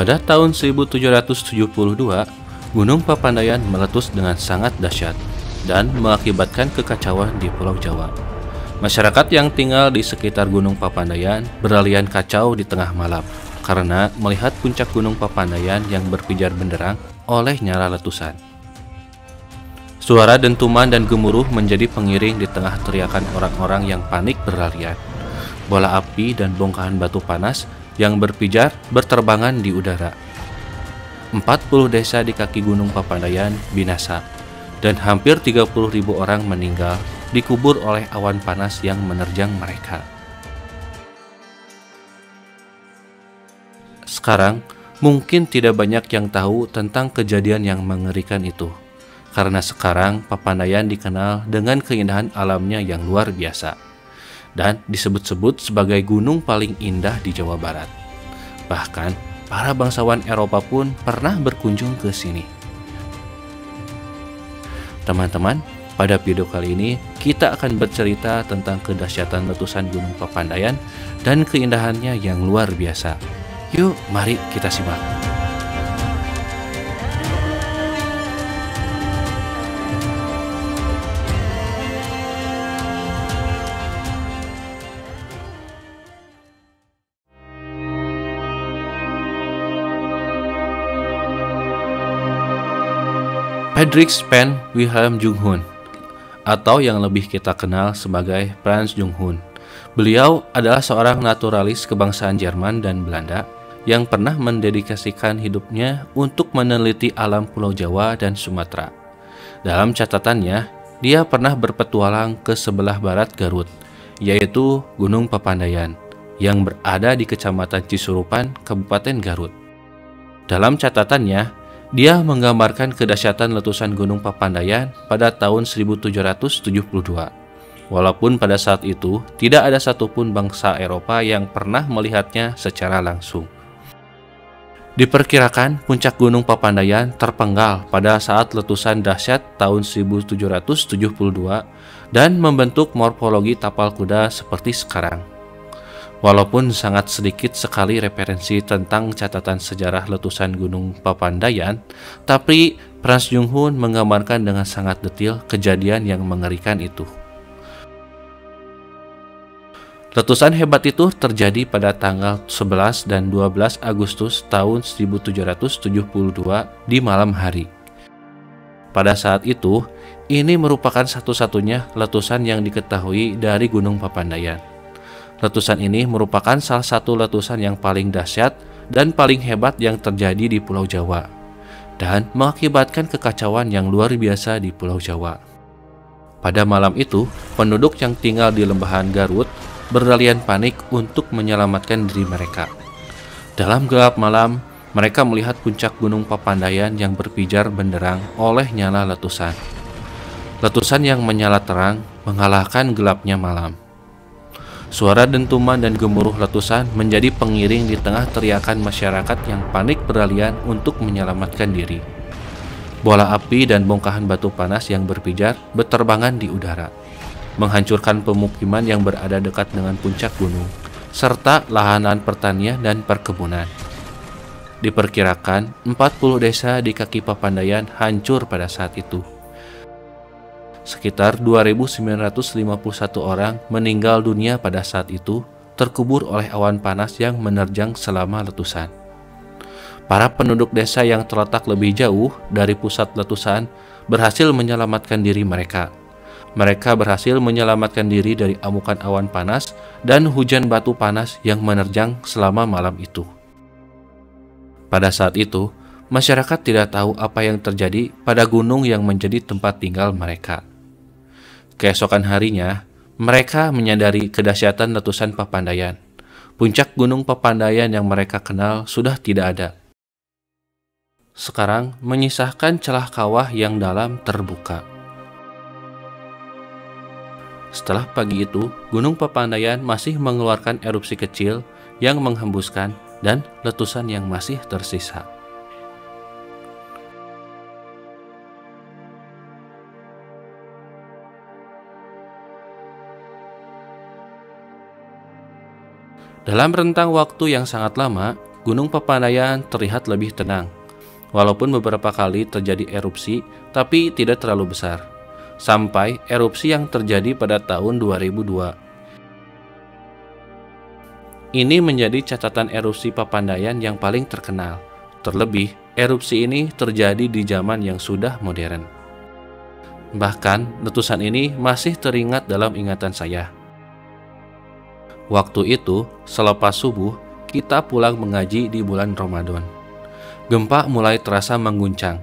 Pada tahun 1772, Gunung Papandayan meletus dengan sangat dahsyat dan mengakibatkan kekacauan di Pulau Jawa. Masyarakat yang tinggal di sekitar Gunung Papandayan beralian kacau di tengah malam karena melihat puncak Gunung Papandayan yang berpijar benderang oleh nyala letusan. Suara dentuman dan gemuruh menjadi pengiring di tengah teriakan orang-orang yang panik berlarian. Bola api dan bongkahan batu panas yang berpijar berterbangan di udara. 40 desa di kaki Gunung Papandayan binasa, dan hampir 30.000 orang meninggal dikubur oleh awan panas yang menerjang mereka. Sekarang, mungkin tidak banyak yang tahu tentang kejadian yang mengerikan itu, karena sekarang Papandayan dikenal dengan keindahan alamnya yang luar biasa, dan disebut-sebut sebagai gunung paling indah di Jawa Barat. Bahkan, para bangsawan Eropa pun pernah berkunjung ke sini. Teman-teman, pada video kali ini kita akan bercerita tentang kedahsyatan letusan Gunung Papandayan dan keindahannya yang luar biasa. Yuk, mari kita simak. Frederik Sven Wilhelm Junghun, atau yang lebih kita kenal sebagai Frans Junghun. Beliau adalah seorang naturalis kebangsaan Jerman dan Belanda yang pernah mendedikasikan hidupnya untuk meneliti alam Pulau Jawa dan Sumatera. Dalam catatannya, dia pernah berpetualang ke sebelah barat Garut, yaitu Gunung Papandayan, yang berada di Kecamatan Cisurupan, Kabupaten Garut. Dalam catatannya, dia menggambarkan kedahsyatan letusan Gunung Papandayan pada tahun 1772. Walaupun pada saat itu tidak ada satupun bangsa Eropa yang pernah melihatnya secara langsung. Diperkirakan puncak Gunung Papandayan terpenggal pada saat letusan dahsyat tahun 1772 dan membentuk morfologi tapal kuda seperti sekarang. Walaupun sangat sedikit sekali referensi tentang catatan sejarah letusan Gunung Papandayan, tapi Frans Junghun menggambarkan dengan sangat detail kejadian yang mengerikan itu. Letusan hebat itu terjadi pada tanggal 11 dan 12 Agustus tahun 1772 di malam hari. Pada saat itu, ini merupakan satu-satunya letusan yang diketahui dari Gunung Papandayan. Letusan ini merupakan salah satu letusan yang paling dahsyat dan paling hebat yang terjadi di Pulau Jawa, dan mengakibatkan kekacauan yang luar biasa di Pulau Jawa. Pada malam itu, penduduk yang tinggal di lembahan Garut berlarian panik untuk menyelamatkan diri mereka. Dalam gelap malam, mereka melihat puncak Gunung Papandayan yang berpijar benderang oleh nyala letusan. Letusan yang menyala terang mengalahkan gelapnya malam. Suara dentuman dan gemuruh letusan menjadi pengiring di tengah teriakan masyarakat yang panik berlarian untuk menyelamatkan diri. Bola api dan bongkahan batu panas yang berpijar berterbangan di udara, menghancurkan pemukiman yang berada dekat dengan puncak gunung, serta lahan pertanian dan perkebunan. Diperkirakan 40 desa di kaki Papandayan hancur pada saat itu. Sekitar 2.951 orang meninggal dunia pada saat itu, terkubur oleh awan panas yang menerjang selama letusan. Para penduduk desa yang terletak lebih jauh dari pusat letusan berhasil menyelamatkan diri mereka. Mereka berhasil menyelamatkan diri dari amukan awan panas dan hujan batu panas yang menerjang selama malam itu. Pada saat itu, masyarakat tidak tahu apa yang terjadi pada gunung yang menjadi tempat tinggal mereka. Keesokan harinya, mereka menyadari kedahsyatan letusan Papandayan. Puncak Gunung Papandayan yang mereka kenal sudah tidak ada. Sekarang menyisahkan celah kawah yang dalam terbuka. Setelah pagi itu, Gunung Papandayan masih mengeluarkan erupsi kecil yang menghembuskan dan letusan yang masih tersisa. Dalam rentang waktu yang sangat lama, Gunung Papandayan terlihat lebih tenang. Walaupun beberapa kali terjadi erupsi, tapi tidak terlalu besar. Sampai erupsi yang terjadi pada tahun 2002. Ini menjadi catatan erupsi Papandayan yang paling terkenal. Terlebih, erupsi ini terjadi di zaman yang sudah modern. Bahkan, letusan ini masih teringat dalam ingatan saya. Waktu itu, selepas subuh, kita pulang mengaji di bulan Ramadan. Gempa mulai terasa mengguncang.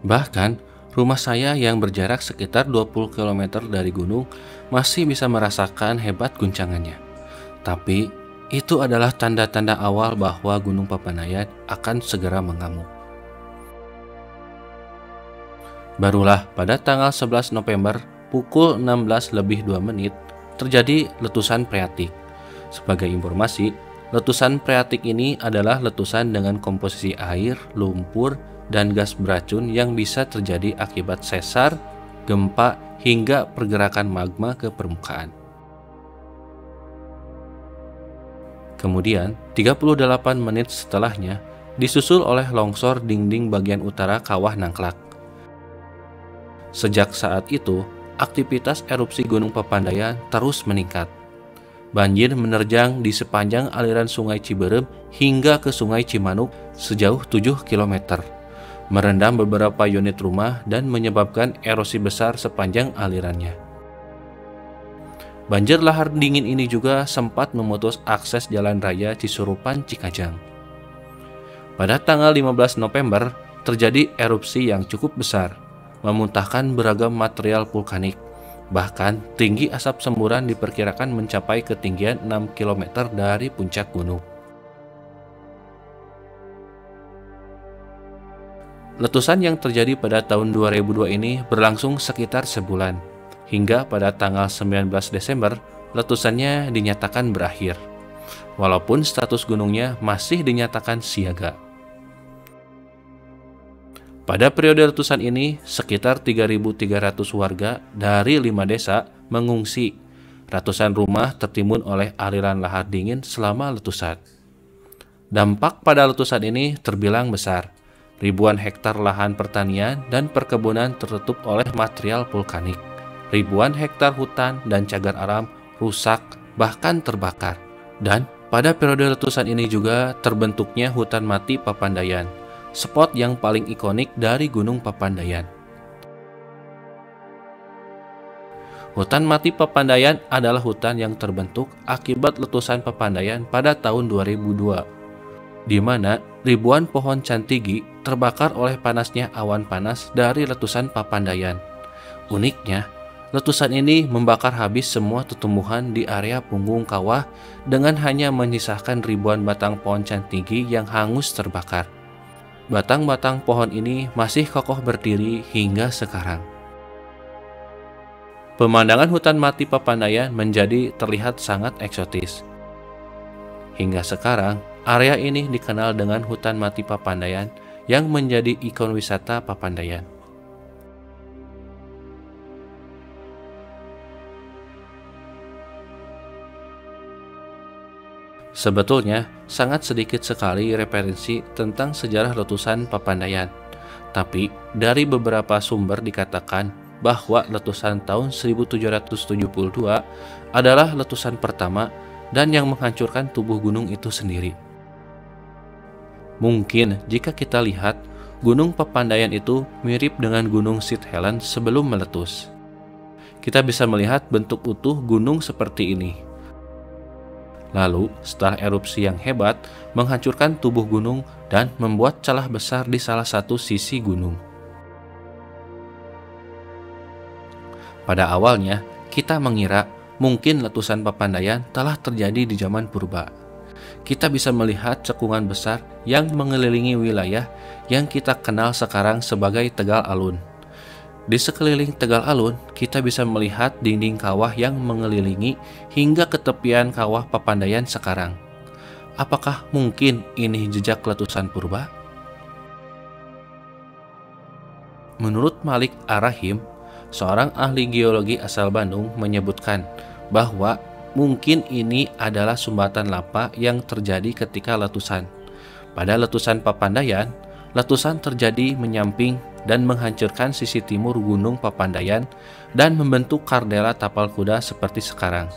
Bahkan, rumah saya yang berjarak sekitar 20 km dari gunung masih bisa merasakan hebat guncangannya. Tapi, itu adalah tanda-tanda awal bahwa Gunung Papandayan akan segera mengamuk. Barulah pada tanggal 11 November pukul 16:02 terjadi letusan freatik. Sebagai informasi, letusan freatik ini adalah letusan dengan komposisi air, lumpur, dan gas beracun yang bisa terjadi akibat sesar, gempa, hingga pergerakan magma ke permukaan. Kemudian, 38 menit setelahnya, disusul oleh longsor dinding bagian utara Kawah Nangklak. Sejak saat itu, aktivitas erupsi Gunung Papandayan terus meningkat. Banjir menerjang di sepanjang aliran Sungai Ciberem hingga ke Sungai Cimanuk sejauh 7 km, merendam beberapa unit rumah dan menyebabkan erosi besar sepanjang alirannya. Banjir lahar dingin ini juga sempat memutus akses jalan raya Cisurupan Cikajang. Pada tanggal 15 November, terjadi erupsi yang cukup besar, memuntahkan beragam material vulkanik. Bahkan, tinggi asap semburan diperkirakan mencapai ketinggian 6 km dari puncak gunung. Letusan yang terjadi pada tahun 2002 ini berlangsung sekitar sebulan. Hingga pada tanggal 19 Desember, letusannya dinyatakan berakhir, walaupun status gunungnya masih dinyatakan siaga. Pada periode letusan ini, sekitar 3.300 warga dari 5 desa mengungsi. Ratusan rumah tertimbun oleh aliran lahar dingin selama letusan. Dampak pada letusan ini terbilang besar. Ribuan hektar lahan pertanian dan perkebunan tertutup oleh material vulkanik. Ribuan hektar hutan dan cagar alam rusak, bahkan terbakar. Dan pada periode letusan ini juga terbentuknya hutan mati Papandayan, spot yang paling ikonik dari Gunung Papandayan. Hutan mati Papandayan adalah hutan yang terbentuk akibat letusan Papandayan pada tahun 2002, di mana ribuan pohon cantigi terbakar oleh panasnya awan panas dari letusan Papandayan. Uniknya, letusan ini membakar habis semua tumbuhan di area punggung kawah dengan hanya menyisakan ribuan batang pohon cantigi yang hangus terbakar. Batang-batang pohon ini masih kokoh berdiri hingga sekarang. Pemandangan hutan mati Papandayan menjadi terlihat sangat eksotis. Hingga sekarang, area ini dikenal dengan hutan mati Papandayan yang menjadi ikon wisata Papandayan. Sebetulnya, sangat sedikit sekali referensi tentang sejarah letusan Papandayan. Tapi, dari beberapa sumber dikatakan bahwa letusan tahun 1772 adalah letusan pertama dan yang menghancurkan tubuh gunung itu sendiri. Mungkin jika kita lihat, Gunung Papandayan itu mirip dengan Gunung St. Helens sebelum meletus. Kita bisa melihat bentuk utuh gunung seperti ini. Lalu, setelah erupsi yang hebat, menghancurkan tubuh gunung dan membuat celah besar di salah satu sisi gunung. Pada awalnya, kita mengira mungkin letusan Papandayan telah terjadi di zaman purba. Kita bisa melihat cekungan besar yang mengelilingi wilayah yang kita kenal sekarang sebagai Tegal Alun. Di sekeliling Tegal Alun, kita bisa melihat dinding kawah yang mengelilingi hingga ke tepian kawah Papandayan sekarang. Apakah mungkin ini jejak letusan purba? Menurut Malik Ar-Rahim, seorang ahli geologi asal Bandung, menyebutkan bahwa mungkin ini adalah sumbatan lava yang terjadi ketika letusan. Pada letusan Papandayan, letusan terjadi menyamping dan menghancurkan sisi timur Gunung Papandayan dan membentuk kaldera tapal kuda seperti sekarang.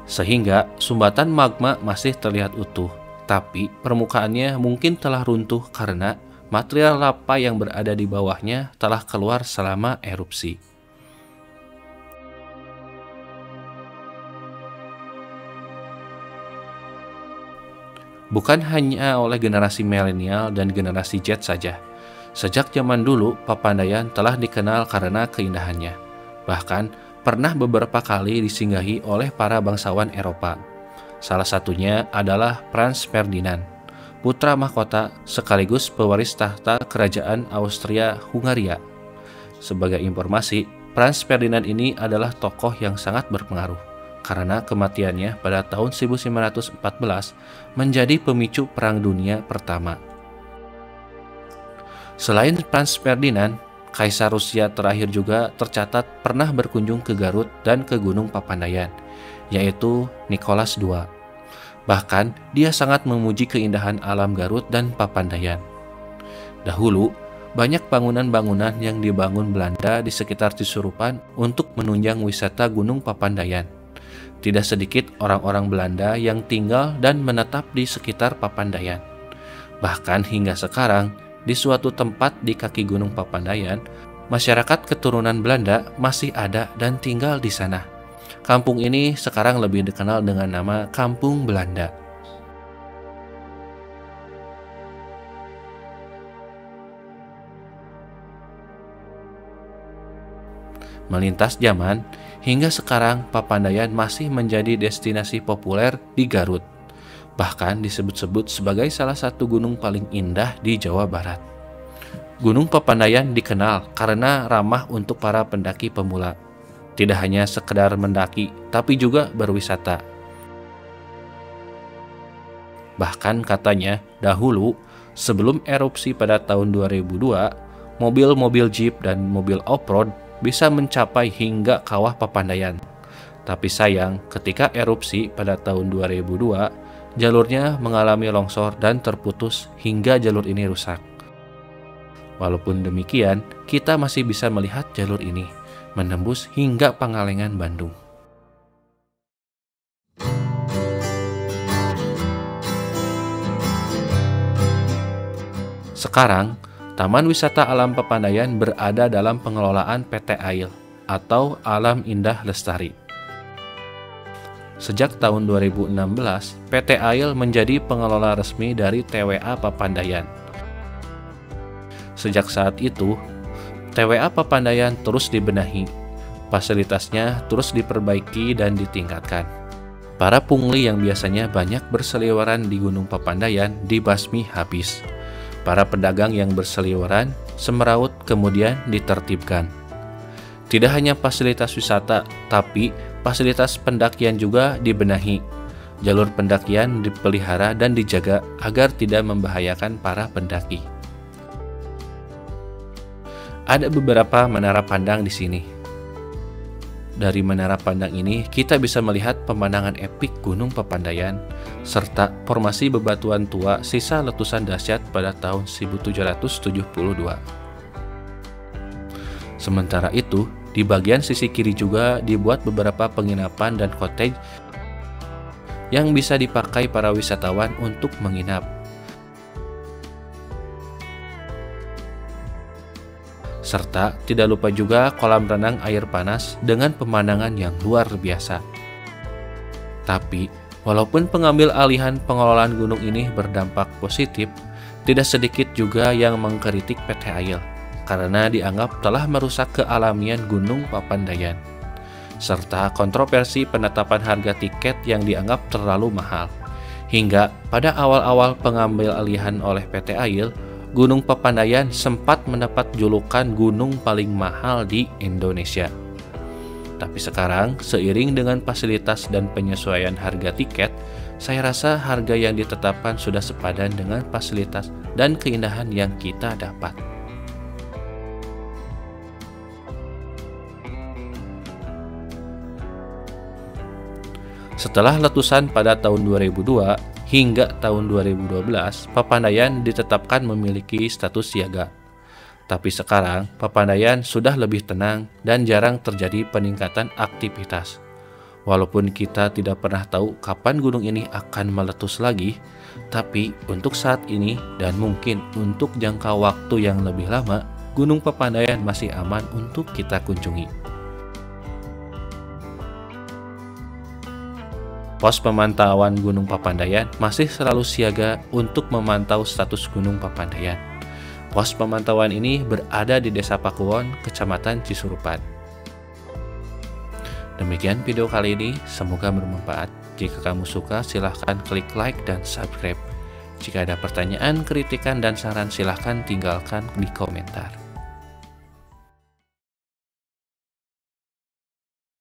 Sehingga sumbatan magma masih terlihat utuh, tapi permukaannya mungkin telah runtuh karena material lava yang berada di bawahnya telah keluar selama erupsi. Bukan hanya oleh generasi milenial dan generasi Z saja. Sejak zaman dulu, Papandayan telah dikenal karena keindahannya. Bahkan, pernah beberapa kali disinggahi oleh para bangsawan Eropa. Salah satunya adalah Franz Ferdinand, putra mahkota sekaligus pewaris tahta kerajaan Austria-Hungaria. Sebagai informasi, Franz Ferdinand ini adalah tokoh yang sangat berpengaruh, karena kematiannya pada tahun 1914 menjadi pemicu Perang Dunia Pertama. Selain Franz Ferdinand, Kaisar Rusia terakhir juga tercatat pernah berkunjung ke Garut dan ke Gunung Papandayan, yaitu Nicholas II. Bahkan, dia sangat memuji keindahan alam Garut dan Papandayan. Dahulu, banyak bangunan-bangunan yang dibangun Belanda di sekitar Cisurupan untuk menunjang wisata Gunung Papandayan. Tidak sedikit orang-orang Belanda yang tinggal dan menetap di sekitar Papandayan. Bahkan hingga sekarang, di suatu tempat di kaki Gunung Papandayan, masyarakat keturunan Belanda masih ada dan tinggal di sana. Kampung ini sekarang lebih dikenal dengan nama Kampung Belanda. Melintas zaman, hingga sekarang Papandayan masih menjadi destinasi populer di Garut. Bahkan disebut-sebut sebagai salah satu gunung paling indah di Jawa Barat. Gunung Papandayan dikenal karena ramah untuk para pendaki pemula. Tidak hanya sekedar mendaki, tapi juga berwisata. Bahkan katanya, dahulu sebelum erupsi pada tahun 2002, mobil-mobil jeep dan mobil off-road bisa mencapai hingga kawah Papandayan. Tapi sayang, ketika erupsi pada tahun 2002, jalurnya mengalami longsor dan terputus hingga jalur ini rusak. Walaupun demikian, kita masih bisa melihat jalur ini menembus hingga Pangalengan, Bandung. Sekarang, Taman Wisata Alam Papandayan berada dalam pengelolaan PT AIL atau Alam Indah Lestari. Sejak tahun 2016, PT AIL menjadi pengelola resmi dari TWA Papandayan. Sejak saat itu, TWA Papandayan terus dibenahi, fasilitasnya terus diperbaiki dan ditingkatkan. Para pungli yang biasanya banyak berseliweran di Gunung Papandayan dibasmi habis. Para pedagang yang berseliweran semeraut kemudian ditertibkan. Tidak hanya fasilitas wisata, tapi fasilitas pendakian juga dibenahi. Jalur pendakian dipelihara dan dijaga agar tidak membahayakan para pendaki. Ada beberapa menara pandang di sini. Dari menara pandang ini, kita bisa melihat pemandangan epik Gunung Papandayan, serta formasi bebatuan tua sisa letusan dahsyat pada tahun 1772. Sementara itu, di bagian sisi kiri juga dibuat beberapa penginapan dan cottage yang bisa dipakai para wisatawan untuk menginap. Serta tidak lupa juga kolam renang air panas dengan pemandangan yang luar biasa. Tapi, walaupun pengambil alihan pengelolaan gunung ini berdampak positif, tidak sedikit juga yang mengkritik PT AIL karena dianggap telah merusak kealamian Gunung Papandayan, serta kontroversi penetapan harga tiket yang dianggap terlalu mahal. Hingga pada awal-awal pengambil alihan oleh PT AIL, Gunung Papandayan sempat mendapat julukan gunung paling mahal di Indonesia. Tapi sekarang, seiring dengan fasilitas dan penyesuaian harga tiket, saya rasa harga yang ditetapkan sudah sepadan dengan fasilitas dan keindahan yang kita dapat. Setelah letusan pada tahun 2002, Hingga tahun 2012, Papandayan ditetapkan memiliki status siaga. Tapi sekarang, Papandayan sudah lebih tenang dan jarang terjadi peningkatan aktivitas. Walaupun kita tidak pernah tahu kapan gunung ini akan meletus lagi, tapi untuk saat ini dan mungkin untuk jangka waktu yang lebih lama, Gunung Papandayan masih aman untuk kita kunjungi. Pos pemantauan Gunung Papandayan masih selalu siaga untuk memantau status Gunung Papandayan. Pos pemantauan ini berada di Desa Pakuwon, Kecamatan Cisurupan. Demikian video kali ini, semoga bermanfaat. Jika kamu suka, silahkan klik like dan subscribe. Jika ada pertanyaan, kritikan, dan saran, silahkan tinggalkan di komentar.